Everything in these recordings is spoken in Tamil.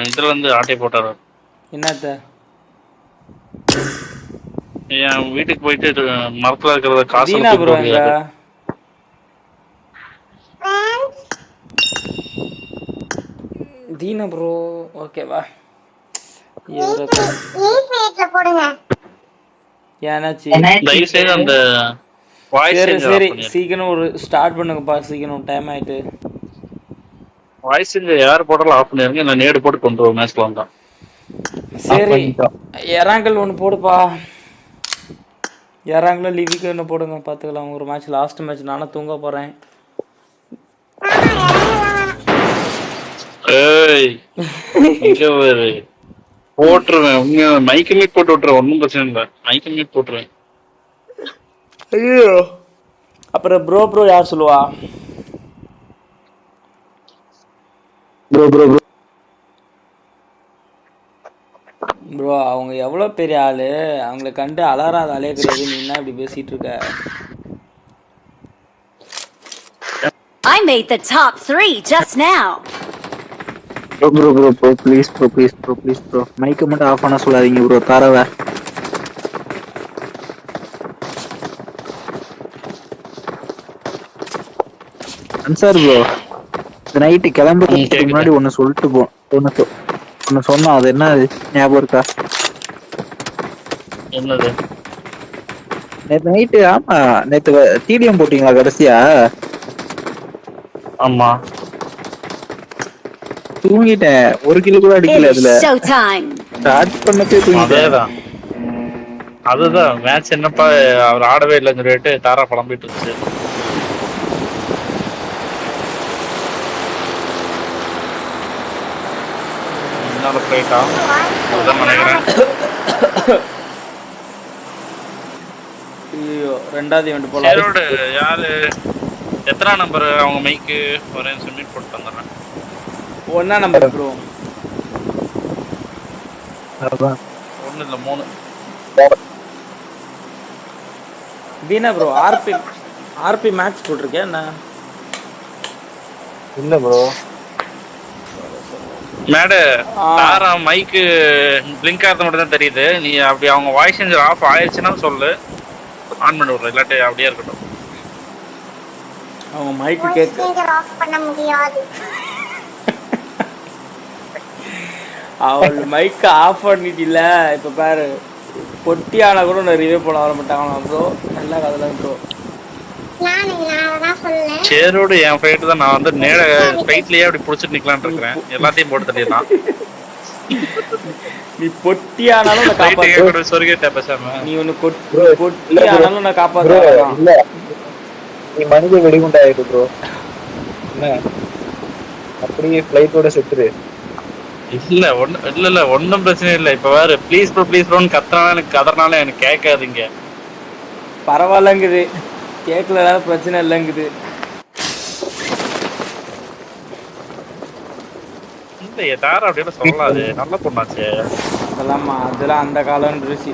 இதுல இருந்து ஆட்டை போட்டாரு. என்னத்த? என் வீட்டுக்கு போயிட்டு மரத்துல இருக்கிறத காசு தீனா ப்ரோ தூக்கிட்டு எங்க? வருவாரு. தீனா ப்ரோ ஓகேவா? ஏன்னாச்சு? தயவு செய்து அந்த வாய்ஸ் சரி சேஞ்சர் சரி ஆஃப் பண்ணிடு. சீக்கிரம் ஒரு ஸ்டார்ட் பண்ணுங்கப்பா, சீக்கிரம் டைம் ஆயிட்டு. வாய்ஸ் சேஞ்சர் யார் போட்டாலும் ஆஃப் பண்ணிருங்க. நான் நேடு போட்டு கொண்டு வருவேன் மேட்ச்ல வந்தா. சரி எறாங்கல் ஒன்று போடுப்பா. எறாங்கல லிவிக்கு ஒன்று போடுங்க, பார்த்துக்கலாம். ஒரு மேட்ச் லாஸ்ட் மேட்ச், நானும் தூங்க போகிறேன். ஏய் இங்க ஒரு போட்டுருவேன். உண்மையா மைக்கு மீட் போட்டு விட்டுருவேன். ஒன்றும் பிரச்சனை இல்லை. மைக்கு மீட் போட்டுருவேன். ஐயோ அப்புறம் ப்ரோ ப்ரோ யார் சொல்லுவா? ப்ரோ ப்ரோ ப்ரோ ப்ரோ அவங்க எவ்வளோ பெரிய ஆளு, அவங்கள கண்டு அலறாத ஆளே கிடையாது. நீ என்ன இப்படி பேசிட்டு இருக்க? I made the top 3 just now. Bro please bro மைக்க மட்டும் ஆஃப் பண்ண சொல்லாதீங்க ப்ரோ. தரவ அன்சார் ப்ரோ, இந்த நைட்டு கிளம்புறதுக்கு முன்னாடி ஒன்னு சொல்லிட்டு போ. ஒன்னு சொன்னா அது என்ன ஞாபகம் இருக்கா? என்னது? நேத்து நைட்டு, ஆமா நேத்து டிடிஎம் போட்டீங்களா கடைசியா? ஆமா தூங்கிட்டேன். 1 கிலோ கூட அடிக்கல. அதுல ஸ்டார்ட் பண்ணதே தூங்கிட்டேன். அதுதான் மேட்ச் என்னப்பா அவர் ஆடவே இல்லைன்னு சொல்லிட்டு தாரா புலம்பிட்டு இருந்துச்சு. நினைக்கிறேன். ஐயோ ரெண்டாவது இவன்ட்டு போலாம். யாரு எத்தனை நம்பர் அவங்க மைக்கு ஒரே சப்மிட் போட்டு தந்துடுறேன். 1 நம்பர் ப்ரோ. அதான் 1 இல்ல 3. தீனா ப்ரோ ஆர்பி மேட்ச் போட்டிருக்கேன் என்ன? இல்ல ப்ரோ. மேடு தாரா மைக்கு பிளிங்க் ஆகிறது மட்டும் தான் தெரியுது. நீ அப்படி அவங்க வாய்ஸ் சேஞ்சர் ஆஃப் ஆயிடுச்சுன்னா சொல்லு, ஆன் பண்ணி விடுறேன். இல்லாட்டி அப்படியே இருக்கட்டும். அவங்க மைக்கு கேட்க ஆஃப் பண்ண முடியாது. அவள் மைக்க ஆஃப் பண்ணிட்டில்ல. இப்போ பாரு, பொட்டி ஆனா கூட நிறையவே போல வர மாட்டாங்களா ப்ரோ? நல்லா கதலாம் ப்ரோ. சேரோடு என் ஃபைட்டு தான். நான் வந்து நேர ஃபைட்லயே அப்படி பிடிச்சிட்டு நிக்கலான்னு இருக்கிறேன். எல்லாத்தையும் போட்டு தள்ளிடலாம். நீ பொட்டி ஆனாலும் நான் காப்பாத்துறேன். சொருகிட்ட பேசாம நீ ஒன்னு பொட்டி ஆனாலும் நான் காப்பாத்துறேன். இல்ல நீ மனித வெடிகுண்டாயிடு ப்ரோ. என்ன அப்படியே ஃளைட்டோட செத்துரு. இல்ல ஒன்னும் பிரச்சனை இல்லை. இப்ப வேற ப்ளீஸ் ப்ரோன்னு கத்துறாலும் எனக்கு கதறனால எனக்கு கேட்காதுங்க. பரவாயில்லங்குது, கேட்கலனால பிரச்சனை இல்லைங்குது. இல்ல தாரா அப்படின்னு சொல்லாது, நல்ல பொண்ணாச்சு. அதெல்லாம் அந்த காலம் ருசி.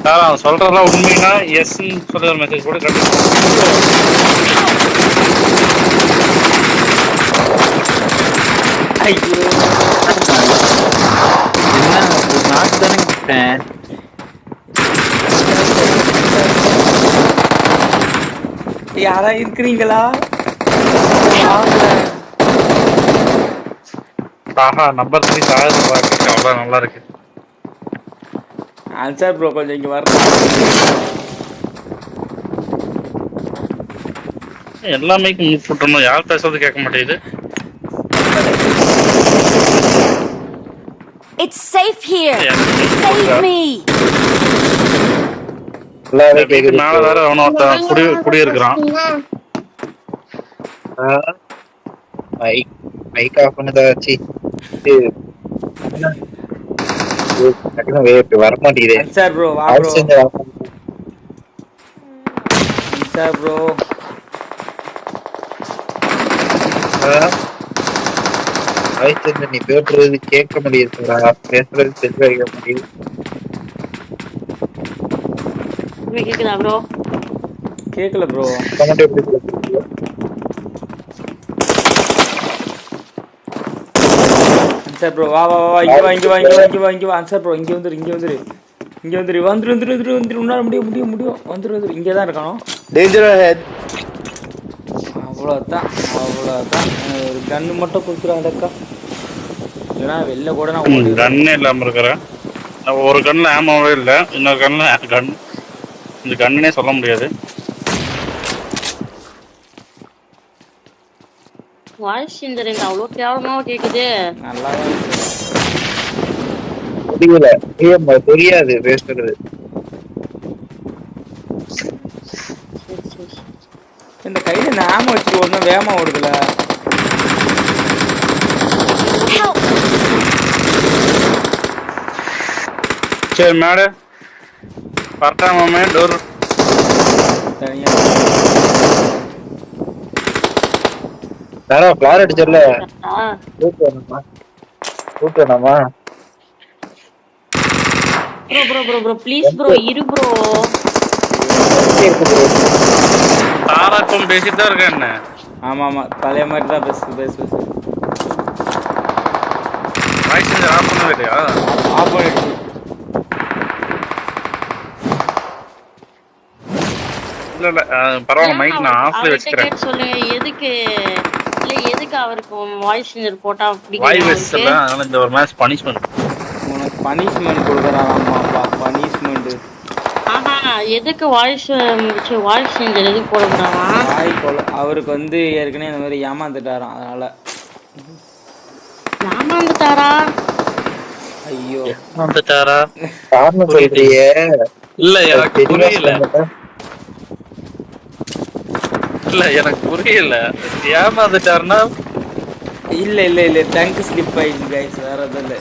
தாரா அவன் சொல்றதெல்லாம் உண்மைன்னா எஸ்ன்னு சொல்லி ஒரு மெசேஜ் கூட யாரா இருக்கிறீங்களா? நம்பர் 3 அவ்வளோ நல்லா இருக்கு. ஆன்சர் ப்ரோ கொஞ்சம் இங்க வர. எல்லாமே மியூட் போட்டுறணும். யார் பேசுறது கேட்க மாட்டேங்குது. It's safe here. Save me. மேல வேற அவனோட குடி இருக்கிறான். மைக் ஆஃப் பண்ணதாச்சு. வர மாட்டேங்குது. சார் ப்ரோ வா ப்ரோ. சார் ப்ரோ நீ பேசுறது கேட்க முடியுதுங்களா? பேசுறது தெளிவாக முடியுது. கேக்குதா ப்ரோ? கேக்கல ப்ரோ. கமெண்ட் எப்படி அன்சார் ப்ரோ வா வா வா இங்க வா இங்க வா இங்க வா இங்க வா இங்க வா அன்சார் ப்ரோ இங்க வந்துரு உன்னால முடியும் வந்துரு இங்கே தான் இருக்கணும். Danger ahead. அவ்வளோதான் ஒரு கன்று மட்டும் கொடுத்துருவாங்கக்கா, இல்லைனா வெளில கூட நான் ஓடிடுறேன். கண்ணே இல்லாம இருக்கிறேன். ஒரு கண்ணில் ஆமாவே இல்லை, இன்னொரு கண்ணில் கன், இந்த கண்ணுனே சொல்ல முடியாது. வாய்ஸ் இந்த ரெண்டு அவ்வளோ கேவலமாக கேட்குது. நல்லா தெரியல, தெரியாது பேசுறது. இந்த கையில நாம வச்சு ஓடணும், வேகமா ஓடுதுல. சரி மேடு பரட்டாமே டோர் தனியா யாரோ ஃபிளார் அடிச்சல கூப்பிடணுமா? ப்ரோ ப்ளீஸ் ப்ரோ இரு ப்ரோ. தாராக்கும் பேசிட்டு தான் இருக்கேன். என்ன ஆமா பழைய மாதிரி தான் பேசு. வாய்ஸ் சேஞ்சர் ஆஃப் பண்ணவே இல்லையா? ஆஃப் பண்ணிடுச்சு. இல்ல பரவாயில்ல, மைக் நான் ஆஃப்ல வச்சுக்கிறேன். சொல்லுங்க எதுக்கு அவருக்கு வாய்ஸ் சேஞ்சர் போட்டா வாய் வெஸ்ல அதனால இந்த ஒரு மேட்ச் பனிஷ்மென்ட். உனக்கு பனிஷ்மென்ட் கொடுக்கறாராமா பனிஷ்மென்ட். எதுக்கு வாய்ஸ் சேஞ்சர் எதுக்கு போடுறாரா? வாய் போல அவருக்கு வந்து ஏற்கனவே இந்த மாதிரி ஏமாந்துட்டாராம், அதனால. ஏமாந்துட்டாரா? ஐயோ ஏமாந்துட்டாரா? காரணம் சொல்றியே. இல்ல எனக்கு புரியல. ஏமாந்துட்டாருன்னா இல்ல டங்க் ஸ்லிப் ஆயிடுச்சு गाइस, வேற எதுவும் இல்ல.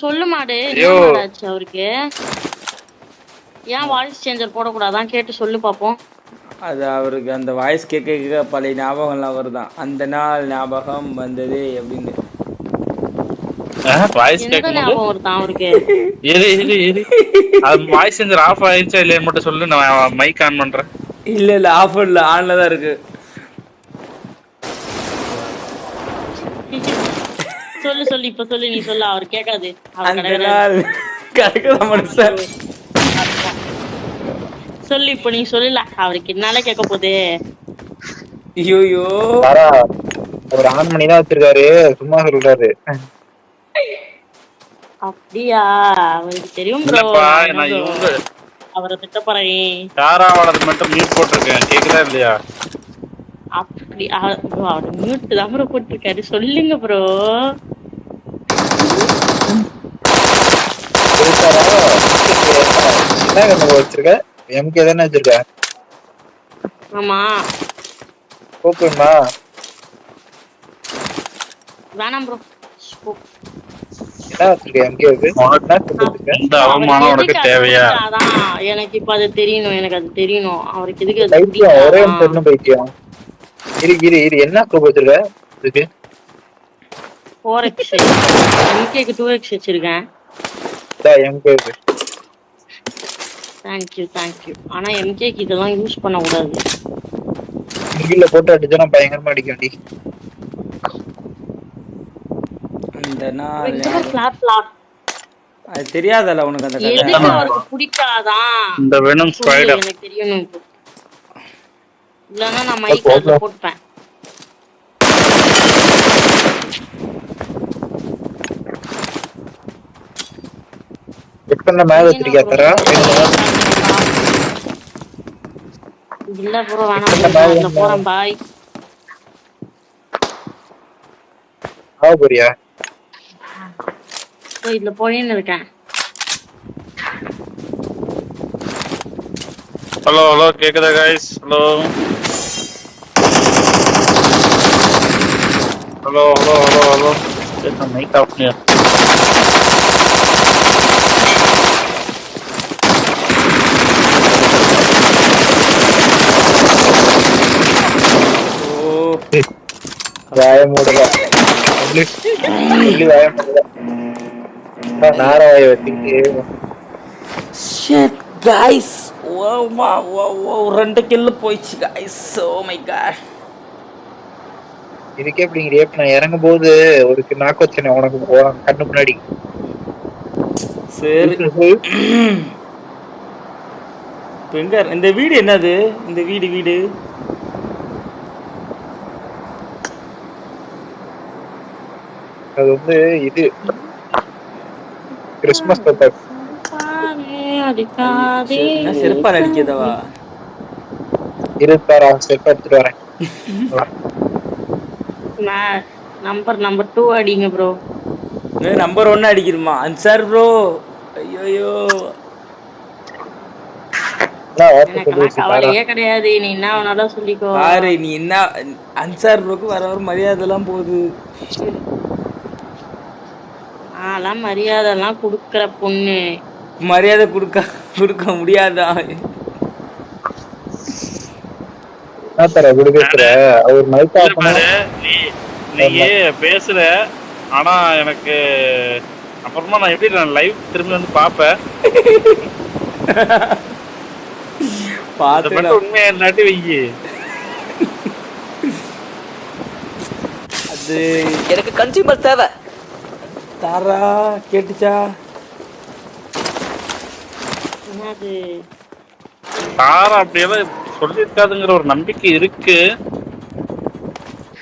சொல்லு மாடு என்னமாச்சு அவருக்கு? ஏன் வாய்ஸ் சேஞ்சர் போடக்கூடாதான் கேட்டு சொல்லு பாப்போம். அது அவருக்கு அந்த வாய்ஸ் கேட்க பழைய ஞாபகம்லாம் வருதான். அந்த நாள் ஞாபகம் வந்தது அப்படின்னு வாய்ஸ் கேட்கும்போது வருதான் அவருக்கு. அது வாய்ஸ் சேஞ்சர் ஆஃப் ஆயிடுச்சா இல்லையான்னு மட்டும் சொல்லு, நான் மைக் ஆன் பண்றேன். இல்ல ஆஃப் இல்ல, ஆன்ல தான் இருக்கு. சொல்லு இப்ப சொல்லு, நீ சொல்லு, அவர் கேட்காது. அந்த நாள் கரெக்டா மனுஷன் சொல்லு இப்ப நீ சொல்லல, அவருக்கு என்னால கேட்க போகுது. ஐயோ அவர் ஆன் பண்ணி தான் வச்சிருக்காரு, சும்மா சொல்றாரு. அப்படியா? அவருக்கு தெரியும் ப்ரோ. அவரை திட்ட போறேன். தாராவாளது மட்டும் மியூட் போட்டிருக்கேன், கேக்குதா இல்லையா? அப்படி அவர் மியூட் தான் ப்ரோ போட்டிருக்காரு. சொல்லுங்க ப்ரோ. என்ன வச்சிருக்க? எம்கே தானே வச்சிருக்க? ஆமா. கூப்பிடுமா? வேணாம் ப்ரோ. என்ன வச்சிருக்க எம்கேவுக்கு? இந்த அவமானம் உனக்கு தேவையா? எனக்கு இப்ப அது தெரியணும். அவருக்கு எதுக்கு பைத்தியம், ஒரே பொண்ணு பைத்தியம். இரு என்ன ஸ்கோப் வச்சிருக்க? இதுக்கு 4x MK-க்கு 2x வச்சிருக்கேன். எம்கேவுக்கு தேங்க்யூ. ஆனா MK-க்கு இதெல்லாம் யூஸ் பண்ண கூடாது. கீழ போட்டு அடிச்சா பயங்கரமா அடிக்க வேண்டி. அந்த நாள் அது தெரியாதல உனக்கு? அந்த எதுக்கு அவருக்கு பிடிக்காதான் இந்த வெனம் ஸ்பைடர் எனக்கு தெரியணும். இல்லன்னா நான் மைக் அதுல போட்டுப்பேன். எத்தனை மேல வச்சிருக்கியா தரா? இல்ல ப்ரோ வேணாம், போறேன் பாய். போறியா? இதுல போயின்னு இருக்கேன். ஹலோ கேக்குதா गाइस? ஹலோ மைக் ஆஃப் பண்ணியா? வாய மூடல. நாராய வச்சுக்கிட்டு गाइस ஓ 2 கில் போயிச்சு गाइस ஓ மை காட் இதுக்கே இப்படிங்கிறியே இப்ப நான் இறங்கும் போது ஒரு நாக்கு வச்சேன் உனக்கு கண்ணு முன்னாடி. சரி இப்ப எங்க இந்த வீடு என்னது இந்த வீடு அது வந்து இது கிறிஸ்மஸ் பேப்பர். செருப்பால் அடிக்கிறதவா 26 செருப்பு எடுத்துட்டு வரேன். நம்பர் 2 அடிங்க ப்ரோ. நம்பர் 1 அடிக்கிறமா அன்சார் ப்ரோ. ஐயோ கவலையே கிடையாது. நீ என்ன வேணாலும் சொல்லிக்கோ. பாரு நீ என்ன அன்சார் ப்ரோக்கு வர மரியாதை எல்லாம் போகுது. நான்லாம் மரியாதை எல்லாம் குடுக்கற பொண்ணு. மரியாதை கொடுக்க முடியாதா? நீ பேசுற ஆனா எனக்கு அப்புறமா நான் எப்படி நான் லைவ் திரும்பி வந்து பாப்பேன். உண்மையா இல்லாட்டி வையி. அது எனக்கு கன்சியூமர் தேவை. தாரா கேட்டுச்சா? தாரா அப்படியெல்லாம் சொல்லிருக்காதுங்கிற ஒரு நம்பிக்கை இருக்கு.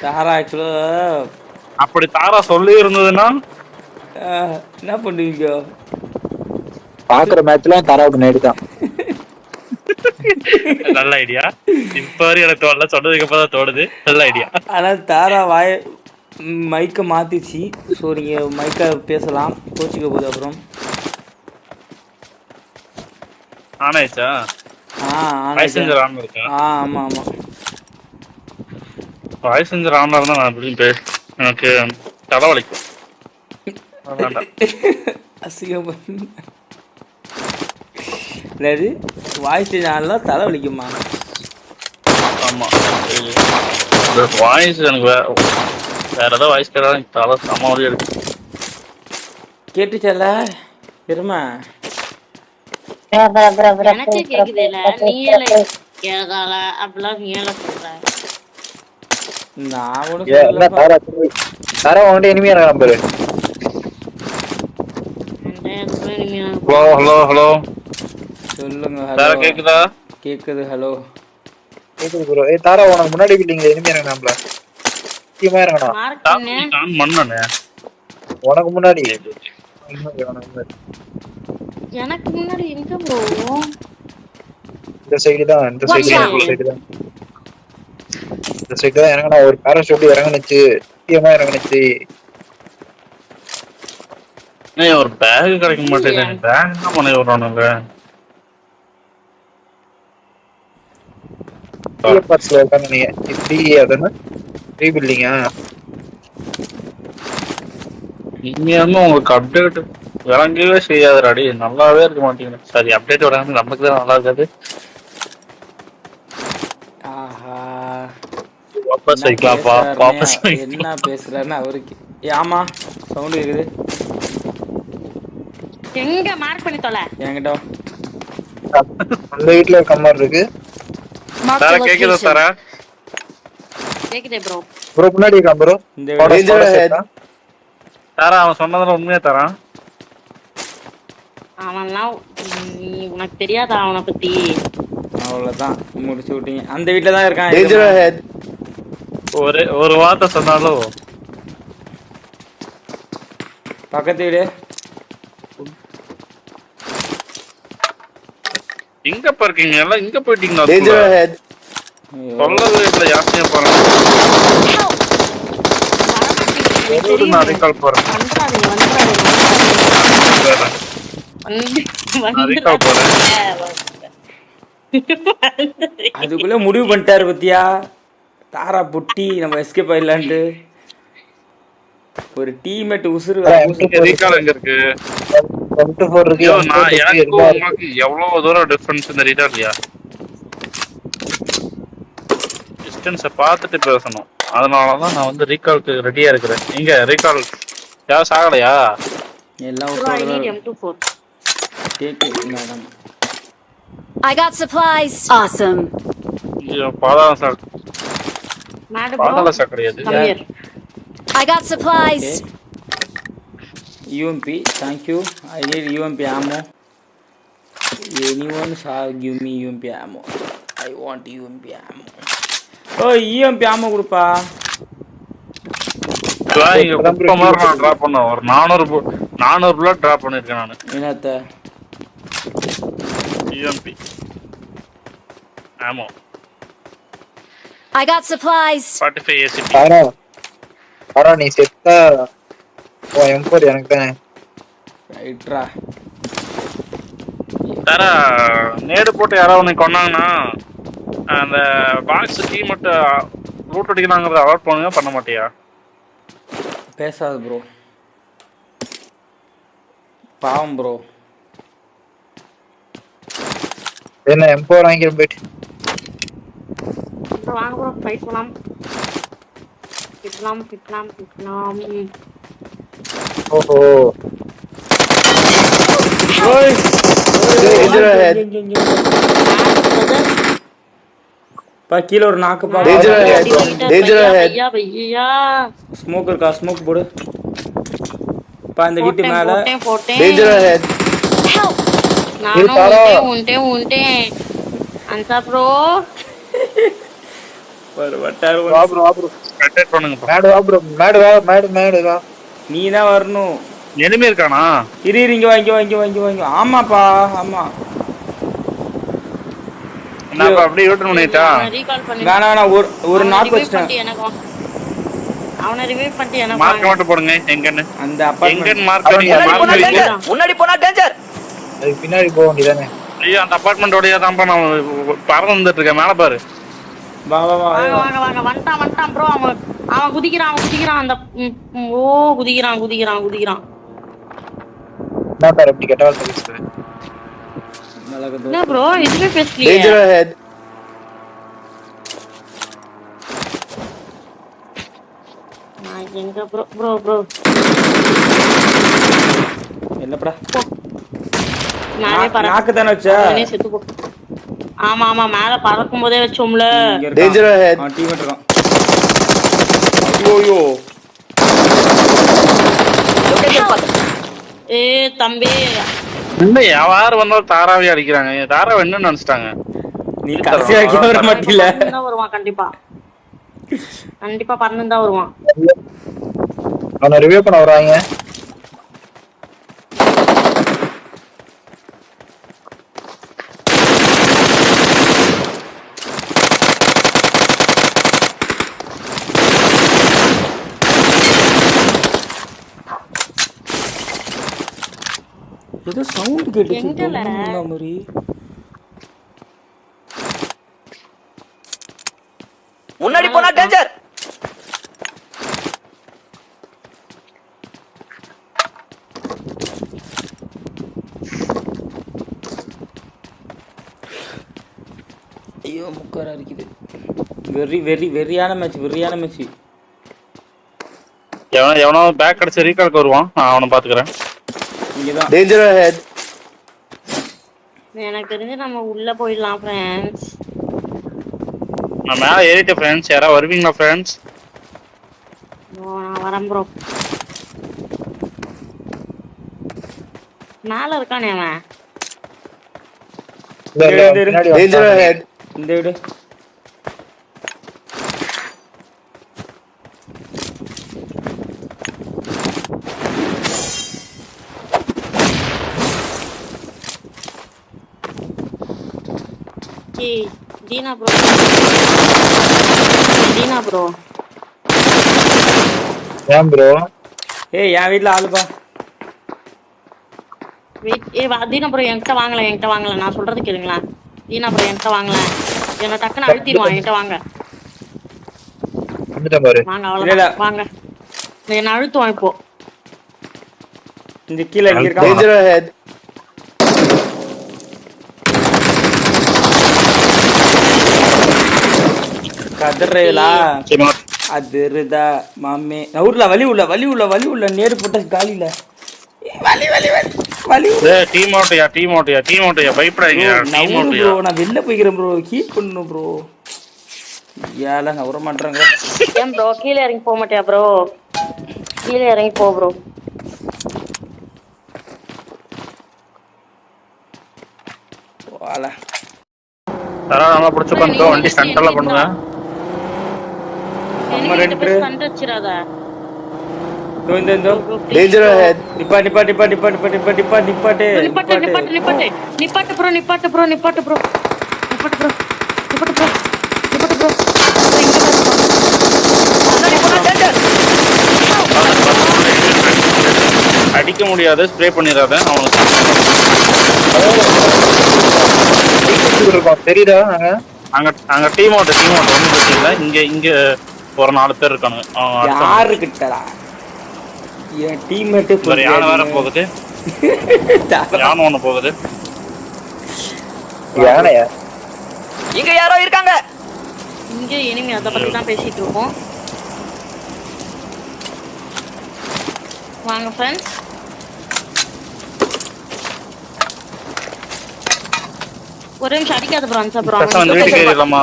தாரா ஆக்சுவலா அப்படி தாரா சொல்லி இருந்ததுன்னா என்ன பண்ணுவீங்க? பாக்குற மேட்ச்ல தாராவுக்கு நேடு தான். நல்ல ஐடியா. இப்ப வரைக்கும் எனக்கு தோணல, சொன்னதுக்கு அப்புறம் தான் தோணுது. நல்ல ஐடியா. ஆனா தாரா மைக்க மாத்திச்சு. ஸோ நீங்க மைக்க பேசலாம். கோச்சிக்க போகுது அப்புறம். ஆனாச்சா? வாய்ஸ் செஞ்சர் ஆன் இருக்கா? ஆமா வாய்ஸ் செஞ்சர் ஆன்ல இருந்தா நான் எப்படி எனக்கு தலைவலிக்கும். அசிங்கம் என்னது வாய்ஸ் செஞ்சர் ஆன்ல தலைவலிக்குமா? ஆமா வாய்ஸ் எனக்கு வேற ஏதாவது வாய்ஸ் கேட்டா எனக்கு தலை சமாளி இருக்கு. கேட்டுச்சல பெருமா எனக்கு கேக்குதுல. நீ ஏல கேட்கல அப்படிலாம் நீ ஏல சொல்ற. நான் கூட சொல்லல. தாரா உன்கிட்ட இனிமே நம்பரு. ஹலோ சொல்லுங்க. தாரா கேக்குதா? கேக்குது. ஹலோ கேக்குது ப்ரோ. ஏய் தாரா உனக்கு முன்னாடி பில்டிங்ல இனிமே இறங்கணும்ல. சீக்கிரமா இறங்கணும். நான் மண்ணனே உனக்கு முன்னாடி. எனக்கு முன்னாடி எங்க ப்ரோ? இந்த சைடு தான். இந்த சைடு தான் இறங்கணும். ஒரு பேராஷூட் இறங்குனுச்சு. சீக்கிரமா இறங்குனுச்சு. ஒரு பேக் கிடைக்க மாட்டேங்குது. பேக் தான் பண்ணி விடுறானுங்க. உங்களுக்கு அப்டேட் விளங்கவே செய்யாதுடாடி. நல்லாவே இருக்க மாட்டேங்குது. சரி அப்டேட் விடாம நமக்கு தான் நல்லா இருக்காது. என்ன பேசுறாருன்னு அவருக்கு ஆமா சவுண்ட் கேக்குது. எங்க மார்க் பண்ணி தொலை. என்கிட்ட அந்த வீட்ல கம்மர் இருக்கு. தாரா கேக்குதா? தாரா கேக்குதே ப்ரோ. ப்ரோ முன்னாடி இருக்கா ப்ரோ. தாரா அவன் சொன்னதுல உண்மையா தரான். அவன்லாம் உனக்கு தெரியாதா அவனை பத்தி? அவ்வளவுதான் முடிச்சு விட்டீங்க. அந்த வீட்ல தான் இருக்கான். ஒரு வார்த்தை சொன்னாலும் பக்கத்து வீடு இங்க இருக்கீங்க எல்லாம் இங்க போயிட்டீங்களா? சொல்லவே இல்லை. யாசையா போறேன். நான் ரீகால் போறேன். அதுக்குள்ள முடிவு பண்ணிட்டாரு பத்தியா? தாரா புட்டி நம்ம எஸ்கேப் ஆயிடலான்ட்டு. ஒரு டீம்மேட் உசுறு. ரீகால் எங்க இருக்கு? 24 இருக்கு. எனக்கு உங்களுக்கு எவ்வளவு தூரம் டிஃபரன்ஸ் இந்த ரீகால் இல்லையா? டிஸ்டன்ஸை பார்த்துட்டு பேசணும். அதனாலதான் நான் வந்து ரீகாலுக்கு ரெடியா இருக்கிறேன். இங்க ரீகால் யாரும் சாகலையா? எல்லாம் கேக்குது madam. I got supplies. Awesome. ஐயோ, பாதாள சாக்கடை. மேடு பாதாள சாக்கடை அது. Come here. I got supplies. UMP, thank you. I need UMP ammo. Anyone give me UMP ammo? I want UMP ammo. Oh, UMP ammo கொடுப்பா. இங்க குப்பை மாதிரி நான் டிராப் பண்ணேன். ஒரு 400 புல்லட் டிராப் பண்ணிருக்கேன் நான். என்னத்த? UMP ammo. I got supplies. 45 ACP. ஆரா நீ செத்தா M4 எனக்கு தானே. ரைட்ரா. தாரா நேடு போட்டு யாராவது உன்னை கொன்னாங்கன்னா அந்த பாக்ஸ் கீ மட்டும் ரூட் அடிக்கலாங்கிறத அவாய்ட் பண்ணுங்க, பண்ண மாட்டியா? பேசாத ப்ரோ, பாவம் ப்ரோ. என்ன M4 வாங்கிற போயிட்டு ப்ரோ வாங்க ப்ரோ ஃபைட் பண்ணலாம். கிட்லாம். ஓஹோ ஓய் டேஞ்சர் ஹெட் பா கீழ ஒரு நாக்கு பா. டேஞ்சர் ஹெட் ஐயா ஸ்மோக் இருக்கா? ஸ்மோக் போடு பா இந்த வீட்டு மேல. போட்டேன். Danger head Help. நானும் உண்டே அன்சா ப்ரோ. ஒரு வட்டார் வா ப்ரோ அட்டாக் பண்ணுங்க bro. மேடு வா ப்ரோ, மேடு வா. நீ தான் வரணும். எனிமே இருக்கானா? இரு இங்க வாங்கி. ஆமாப்பா ஆமா. நான் அப்படியே யூட்டர் பண்ணிட்டா. ரீகால் பண்ணி வேணா ஒரு நாக்கு வச்சிட்டேன். அவனை ரிவைவ் பண்ணிட்டு எனக்கு மார்க் மட்டும் போடுங்க எங்கன்னு. அந்த எங்கன்னு அபார்ட்மெண்ட் மார்க் பண்ணி முன்னாடி போனா டேஞ்சர். அதுக்கு பின்னாடி போக வேண்டியதானே. ஐயோ அந்த அபார்ட்மெண்டோடய தான் நான் பறந்து வந்துட்டு இருக்கேன். மேல பாரு. வா வாங்க வந்துட்டான் ப்ரோ. அவன் குதிக்கிறான் அந்த குதிக்கிறான். நான் பாரு அப்படி கெட்டவா சொல்லிச்சு. என்ன ப்ரோ இதுவே பேசலையே. டேஞ்சர் ஹெட் நான் எங்க ப்ரோ என்னப்படா மேலே நாக்கு தான வச்ச? செத்து போ. ஆமா மேல பறக்கும் போதே வச்சோம்ல. டேஞ்சர் ஹெட் டீம் இருக்கான். ஐயோ தம்பி இல்ல யார் வந்தாலும் தாராவே அடிக்கிறாங்க. தாராவை என்ன நினைச்சிட்டாங்க? நீ கடைசி வரைக்கும் வர மாட்டில. வருவான் கண்டிப்பா பறந்து தான் வருவான். அவனை ரிவ்யூ பண்ண வராங்க. ஏதோ சவுண்ட் கேட்டுச்சு எங்கல? மாதிரி. முன்னாடி போனா டேஞ்சர். ஐயோ முக்கரா இருக்குது. வெறியான மேட்ச். எவனோ பேக் அடிச்சு ரீகால்க்கு வருவான். நான் அவனை பாத்துக்கிறேன். இங்கதான் டேஞ்சர் ஹெட் எனக்கு தெரிஞ்சு நம்ம உள்ள போயிடலாம் ஃப்ரெண்ட்ஸ். நான் மேல ஏறிட்டேன் ஃப்ரெண்ட்ஸ். யாராவது வருவீங்களா ஃப்ரெண்ட்ஸ்? நான் வரேன் ப்ரோ. மேல இருக்கானே அவன். டேஞ்சர் ஹெட் இந்த வீடு. தீனா ப்ரோ ஏன் ப்ரோ? ஏய் என் வீட்ல ஆளுப்பா. தீனா ப்ரோ என்கிட்ட வாங்கல. நான் சொல்றது கேளுங்களா. தீனா ப்ரோ என்கிட்ட வாங்கல. என்ன டக்குன்னு அழுத்திடுவான். என்கிட்ட வாங்க. வந்துட்டேன் பாரு. வாங்க அவ்வளவுதான். வாங்க என்ன அழுத்துவான் இப்போ. இந்த கீழ இங்க இருக்கான். டேஞ்சர் ஹெட் கதறேலா அதிருதா மாமே. ஊர்ல வலி உள்ள நேரு போட்ட காலில. வலி வலி டீம் அவுட்யா பயப்படாதீங்க டீம் அவுட்யா ப்ரோ நான் வெளில போய்க்கிறேன் ப்ரோ ஹீட் பண்ணணும் ப்ரோ ஏல நான் வர மாட்டேங்க ஏன் ப்ரோ கீழே இறங்கி போக மாட்டியா ப்ரோ கீழே இறங்கி போ ப்ரோ வால தரா நல்லா புடிச்சு உட்கார்ந்து வண்டி ஸ்டண்ட் எல்லாம் பண்ணுங்க நம்ம ரெண்டு ஸ்டண்ட் வச்சிராத இந்த டேஞ்சர் ஹெட் நிப்பாட்டு ப்ரோ முன்னாடி போனா டேஞ்சர் அடிக்க முடியாது ஸ்ப்ரே பண்ணிடாத அவனுக்கு தெரியுதா அங்க டீம் அவுட் ஒன்றும் பிரச்சனை இல்லை இங்க ஒரு 4 பேர் இருக்கானுங்க யாரு கிட்டடா என் டீம்மேட்டே வேற யானை வேற போகுது யானை ஒண்ணு போகுது யானையா இங்க யாரோ இருக்காங்க இங்க இனிமே அத பத்தி தான் பேசிட்டு இருக்கோம் வாங்க ஃப்ரெண்ட்ஸ் ஒரு நிமிஷம் அடிக்காத ப்ரோ அன்சா ப்ரோ இந்த வீட்டுக்கு ஏறலாமா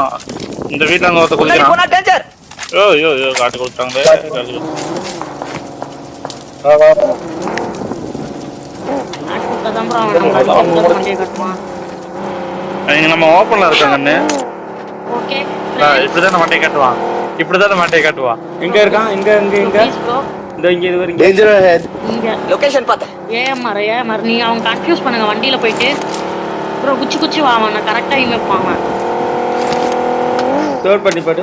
இந்த வீட்ல அங்க ஒருத்த முன்னாடி குதிக்கிறான் போனா டேஞ்சர் ஐயோ காட்டு கொடுத்தாங்களே அதான் ப்ரோ அவன் வண்டியை கட்டுவான் இங்க நம்ம ஓபன்ல இருக்காங்கன்னு ஓகே இப்படிதான் மண்டையை காட்டுவான் எங்க இருக்கான் எங்க ப்ளீஸ் ப்ரோ இந்த இங்க இது வரைக்கும் டேஞ்சர் ஹெட் இங்க லொகேஷன் பார்த்தேன் ஏஎம்ஆர் நீங்க அவங்க கன்ஃபியூஸ் பண்ணுங்க வண்டியில போயிட்டு ப்ரோ குச்சி வா அவன் கரெக்டா இங்க வைப்பாங்க தேர்ட் பண்ணி பாட்டு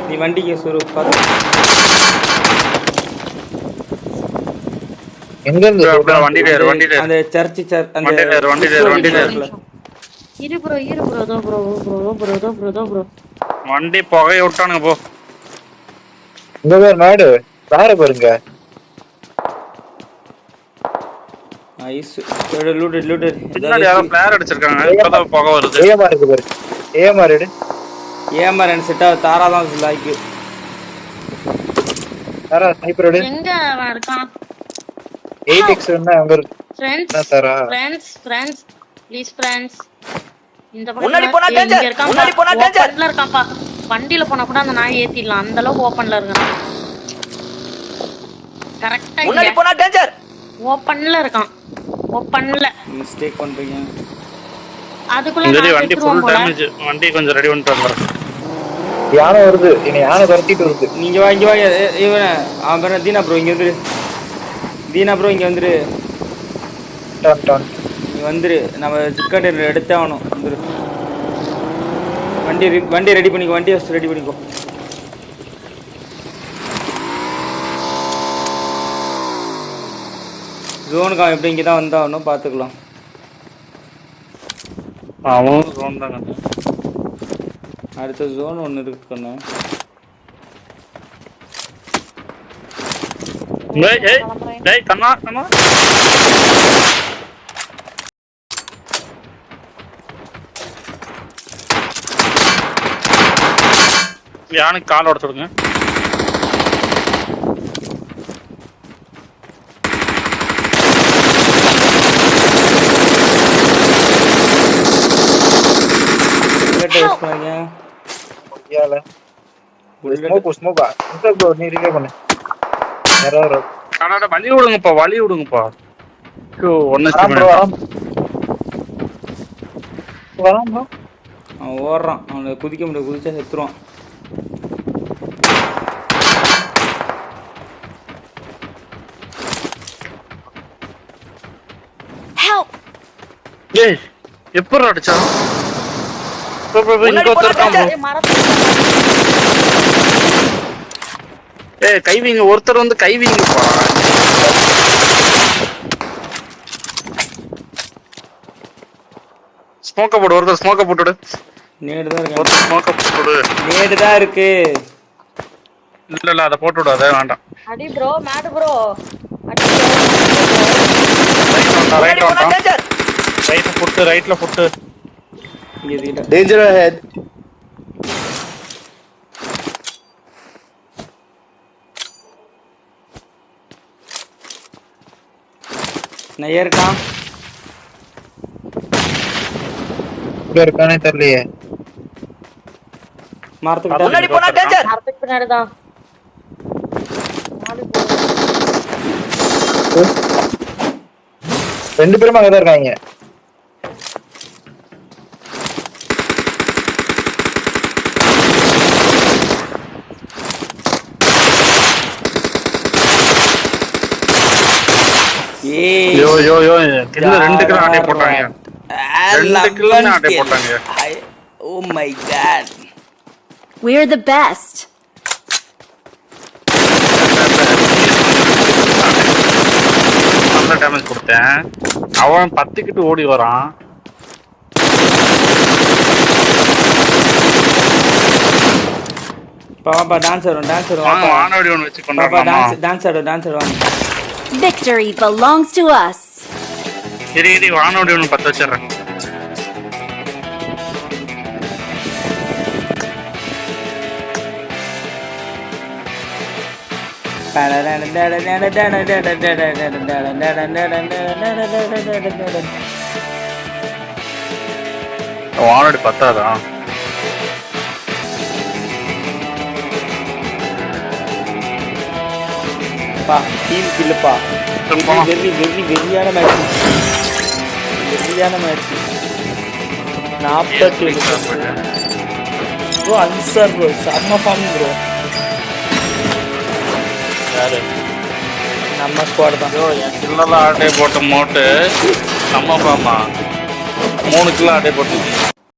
நீ வண்டிக்கு சுரு பாத்து எங்க இருந்து வண்டி அந்த சர்ச் அந்த வண்டி இரு ப்ரோ வண்டி புகைய விட்டானுங்க போ இங்க வேற நாடு வேற பாருங்க ஐஸ் லூட்டட் பின்னாடி யாரோ பிளேயர் அடிச்சிருக்காங்க இப்பதான் புகை வருது ஏஎம்ஆர் இருக்கு பாரு ஏஎம்ஆர் எடு ஏஎம்ஆர் அண்ட் செட்டா தாரா தான் லைக் சாரா ஸ்னைப்பர் எடு எங்க அவன் இருக்கான் 8x என்ன அங்க இருக்கு ஃப்ரெண்ட்ஸ் என்ன சாரா ஃப்ரெண்ட்ஸ் ப்ளீஸ் ஃப்ரெண்ட்ஸ் இந்த பக்கம் முன்னாடி போனா danger, முன்னாடி போனா danger. ஓபன்ல இருக்கான்ப்பா வண்டியில போனா கூட அந்த நாய் ஏத்திடலாம் அந்த அளவுக்கு ஓபன்ல இருக்கான் கரெக்ட்டா முன்னாடி போனா டேஞ்சர் ஓபன்ல இருக்கான் ஓபன்ல மிஸ்டேக் பண்றீங்க அதுக்குள்ள இந்த நான் வண்டி செத்துருவேன் ஃபுல் போல. டேமேஜ் வண்டி கொஞ்சம் ரெடி பண்ணிட்டு வந்துறேன் யானை வருது என்ன யானை துரத்திட்டு வருது நீங்க வா இங்க வா இவன அவன் பேர தீனா ப்ரோ இங்க வந்துரு தீனா ப்ரோ இங்க வந்துரு டான் டான் நீ வந்துரு நம்ம சிக்கன் எடுத்தே ஆகணும் வந்துரு வண்டி ரெடி பண்ணிக்கோ வண்டி ஃபஸ்ட் ரெடி பண்ணிக்கோ ஜோனுக்கு அவன் எப்படி இங்கே தான் வந்தாகணும் பார்த்துக்கலாம் அவனும் ஜோன் தாங்க அடுத்த ஜோன் ஒன்று இருக்குண்ணே டேய் கண்ணா யானுக்கு கால் உடச்சுடுங்க யூஸ் பண்ணாங்க யால ஸ்மோக் ஸ்மோக் இந்த ப்ரோ நீ ரிவே பண்ணு யாரோ கண்ணாட வழி விடுங்கப்பா ஒன்னு வரான் ப்ரோ அவன் ஓடுறான் அவனை குதிக்க முடியாது குதிச்சா செத்துருவான் ஏய் எப்போ அடிச்சா முன்னாடி போனா danger. ஏய் கைவிங்க ஒருத்தர் வந்து கைவிங்கப்பா ஸ்மோக்க போடு ஒருத்தர் ஸ்மோக்க போட்டுடு நேடு தான் இருக்கு ஒருத்தர் ஸ்மோக்க போட்டுடு நேடு தான் இருக்கு இல்ல அத போட்டு விடு அத வேண்டாம் அடி ப்ரோ மேட் ப்ரோ அடி ரைட் முன்னாடி போனா வாங்க danger. ரைட்ல புட்டு இங்கே இதுக்கிட்ட டேஞ்சர் ஹெட் நெய்யா இருக்கான். இங்க இருக்கானே தெரியலையே. மரத்துக்கிட்ட முன்னாடி போனா டேஞ்சர். மரத்துக்கு பின்னாடிதான். ரெண்டு பேரும் அங்கதான் இருக்காங்க. ஏய் யோ யோ யோ கில்ல 2 கிலோ ஆட்டை போட்டாங்க. 2 கிலோ ஆட்டை போட்டாங்க. Oh my god. We're the best. நல்ல டேமேஜ் கொடுத்தேன். அவன் 10 கிட்ட ஓடி வரான். பாப்பா டான்ஸ் ஆடும் வாங்க வானவடி ஒன்று வச்சு பாப்பா கொண்டாடலாமா? டான்ஸ் ஆடும் Victory belongs to us. சரி வானவடி ஒன்று 10 வச்சிடுறேன். வானவடி 10 பா டீம் கில்லுப்பா. வெறியான மேட்ச். 40 ப்ரோ. அன்சர் ப்ரோ செம்ம ஃபார்ம் ப்ரோ. யாரு நம்ம ஸ்குவாட் தான். என் கில்லெல்லாம் ஆட்டை போட்ட மோட்டு நம்ம பாமா 3 கிலோ ஆட்டை போட்டு